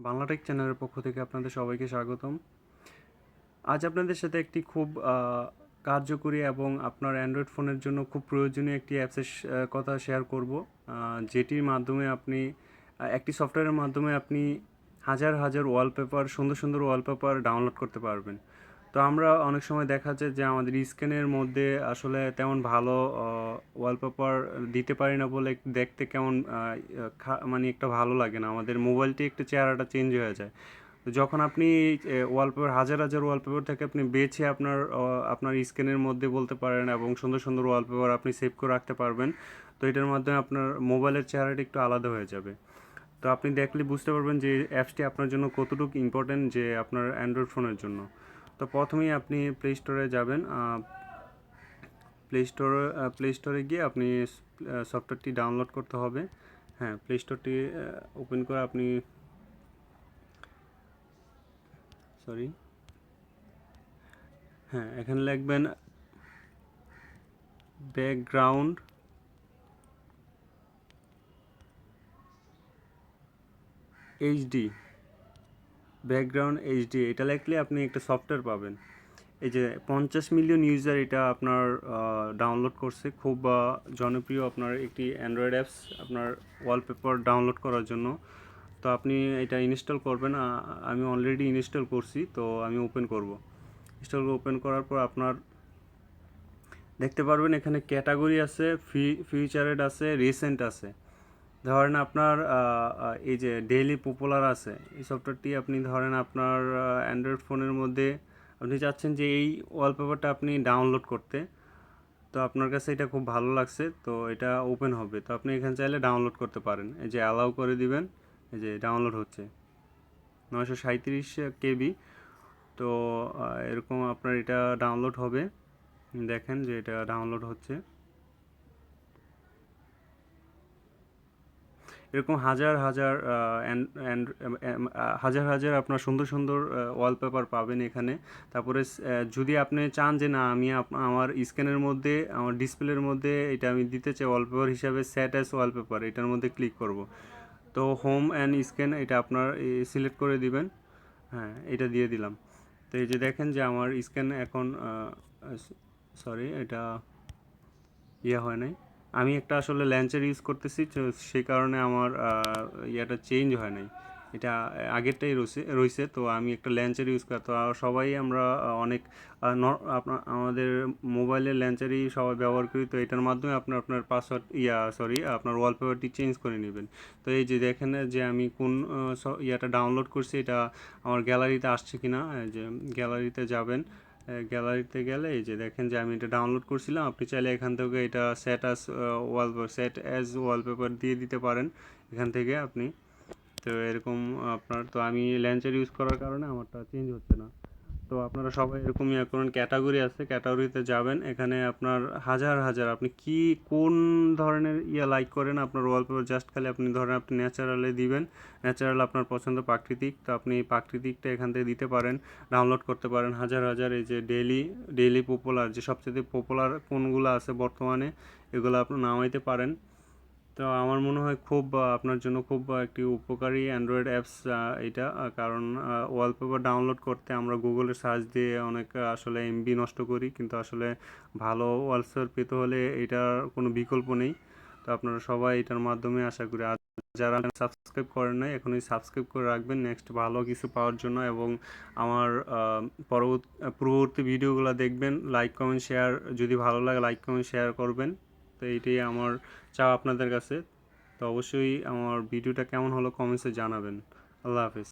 বাংলাটেক চ্যানেলের পক্ষ থেকে আপনাদের সবাইকে স্বাগতম। আজ আপনাদের সাথে একটি খুব কার্যকরী এবং আপনার অ্যান্ড্রয়েড ফোনের জন্য খুব প্রয়োজনীয় একটি অ্যাপসের কথা শেয়ার করব, যেটির মাধ্যমে আপনি একটি সফটওয়্যারের মাধ্যমে আপনি হাজার হাজার ওয়ালপেপার, সুন্দর সুন্দর ওয়ালপেপার ডাউনলোড করতে পারবেন। তো আমরা অনেক সময় দেখা যায় যে আমাদের স্ক্রিনের মধ্যে আসলে তেমন ভালো ওয়ালপেপার দিতে পারি না বলে দেখতে কেমন মানে একটা ভালো লাগে না, আমাদের মোবাইলটি একটু চেহারাটা চেঞ্জ হয়ে যায়। তো যখন আপনি ওয়ালপেপার হাজার হাজার ওয়ালপেপার থেকে আপনি বেছে আপনার স্ক্রিনের মধ্যে বলতে পারেন এবং সুন্দর সুন্দর ওয়ালপেপার আপনি সেভ করে রাখতে পারবেন, তো এটার মাধ্যমে আপনার মোবাইলের চেহারাটা একটু আলাদা হয়ে যাবে। তো আপনি দেখলে বুঝতে পারবেন যে অ্যাপসটি আপনার জন্য কতটুকু ইম্পর্টেন্ট যে আপনার অ্যান্ড্রয়েড ফোনের জন্য। তো প্রথমেই আপনি প্লে স্টোরে যাবেন। প্লে স্টোরে গিয়ে আপনি সফটওয়্যারটি ডাউনলোড করতে হবে। হ্যাঁ, প্লে স্টোরটি ওপেন করে আপনি এখানে লিখবেন ব্যাকগ্রাউন্ড এইচডি। এটা লিখলে আপনি একটা সফটওয়্যার পাবেন। এই যে 50 মিলিয়ন ইউজার এটা আপনার ডাউনলোড করছে, খুব জনপ্রিয় আপনার একটি অ্যান্ড্রয়েড অ্যাপস আপনার ওয়ালপেপার ডাউনলোড করার জন্য। তো আপনি এটা ইনস্টল করবেন। আমি অলরেডি ইনস্টল করছি, তো আমি ওপেন করব। ওপেন করার পর আপনার দেখতে পারবেন এখানে ক্যাটাগরি আছে, ফিউচারেড আছে, রিসেন্ট আছে। ধরেন আপনার এই যে ডেইলি পপুলার আছে, এই সফটওয়্যারটি আপনি ধরেন আপনার অ্যান্ড্রয়েড ফোনের মধ্যে আপনি চাচ্ছেন যে এই ওয়ালপেপারটা আপনি ডাউনলোড করতে, তো আপনার কাছে এটা খুব ভালো লাগছে, তো এটা ওপেন হবে। তো আপনি এখানে চাইলে ডাউনলোড করতে পারেন। এই যে অ্যালাউ করে দিবেন, এই যে ডাউনলোড হচ্ছে 937 KB। তো এরকম আপনার এটা ডাউনলোড হবে। দেখেন যে এটা ডাউনলোড হচ্ছে। এরকম হাজার হাজার হাজার হাজার আপনার সুন্দর সুন্দর ওয়ালপেপার পাবেন এখানে। তারপরে যদি আপনি চান যে না আমি আমার স্ক্রিনের মধ্যে, আমার ডিসপ্লের মধ্যে এটা আমি দিতে চাই ওয়ালপেপার হিসাবে, সেট অ্যাজ ওয়ালপেপার, এটার মধ্যে ক্লিক করব। তো হোম অ্যান্ড স্ক্রিন এটা আপনার সিলেক্ট করে দিবেন। হ্যাঁ, এটা দিয়ে দিলাম। তো এই যে দেখেন যে আমার স্ক্রিন এখন এটা হয় নাই। আমি একটা আসলে ল্যান্চার ইউজ করতেছি, তো সেই কারণে আমার ইয়েটা চেঞ্জ হয় নাই, এটা আগেরটাই রয়েছে। তো আমি একটা ল্যান্চার ইউজ করি, তো সবাই আমরা অনেক আমাদের মোবাইলের ল্যান্চারই সবাই ব্যবহার করি। তো এটার মাধ্যমে আপনার পাসওয়ার্ড আপনার ওয়ালপেপারটি চেঞ্জ করে নেবেন। তো এই যে দেখেন যে আমি কোন ইয়াটা ডাউনলোড করছি, এটা আমার গ্যালারিতে আসছে কিনা। যে গ্যালারিতে যাবেন, গ্যালারিতে গেলে এই যে দেখেন যে আমি এটা ডাউনলোড করছিলাম। আপনি চাইলে এখান থেকে এটা সেট অ্যাজ ওয়ালপেপার দিয়ে দিতে পারেন এখান থেকে আপনি। তো এরকম আপনার, তো আমি ল্যান্সার ইউজ করার কারণে আমারটা চেঞ্জ হচ্ছে না। তো আপনারা সবাই এরকম করুন। ক্যাটাগরি আছে, ক্যাটাগরিতে যাবেন। এখানে আপনার হাজার হাজার আপনি কোন ধরনের লাইক করেন আপনার ওয়ালপেপার, জাস্ট খালি আপনি ধরেন আপনি ন্যাচারালে দিবেন। ন্যাচারাল আপনার পছন্দ প্রাকৃতিক, তো আপনি প্রাকৃতিকটা এখান থেকে দিতে পারেন, ডাউনলোড করতে পারেন হাজার হাজার। এই যে ডেইলি পপুলার, যে সবচেয়ে পপুলার কোনগুলো আছে বর্তমানে, এগুলো আপনি নামাইতে পারেন। তো আমার মনে হয় খুব আপনার জন্য খুব একটি উপকারী অ্যান্ড্রয়েড অ্যাপস এটা। কারণ ওয়ালপেপার ডাউনলোড করতে আমরা গুগলে সার্চ দিয়ে অনেক আসলে এমবি নষ্ট করি, কিন্তু আসলে ভালো ওয়ালপেপার পেতে হলে এটার কোনো বিকল্প নেই। তো আপনারা সবাই এটার মাধ্যমে আশা করি, আর যারা সাবস্ক্রাইব করেন নাই এখনই সাবস্ক্রাইব করে রাখবেন নেক্সট ভালো কিছু পাওয়ার জন্য। এবং আমার পূর্ববর্তী ভিডিওগুলো দেখবেন, লাইক কমেন্ট শেয়ার, যদি ভালো লাগে লাইক কমেন্ট শেয়ার করবেন। তো এইটাই আমার চাও আপনাদের কাছে। তো অবশ্যই আমার ভিডিওটা কেমন হলো কমেন্টসে জানাবেন। আল্লাহ হাফেজ।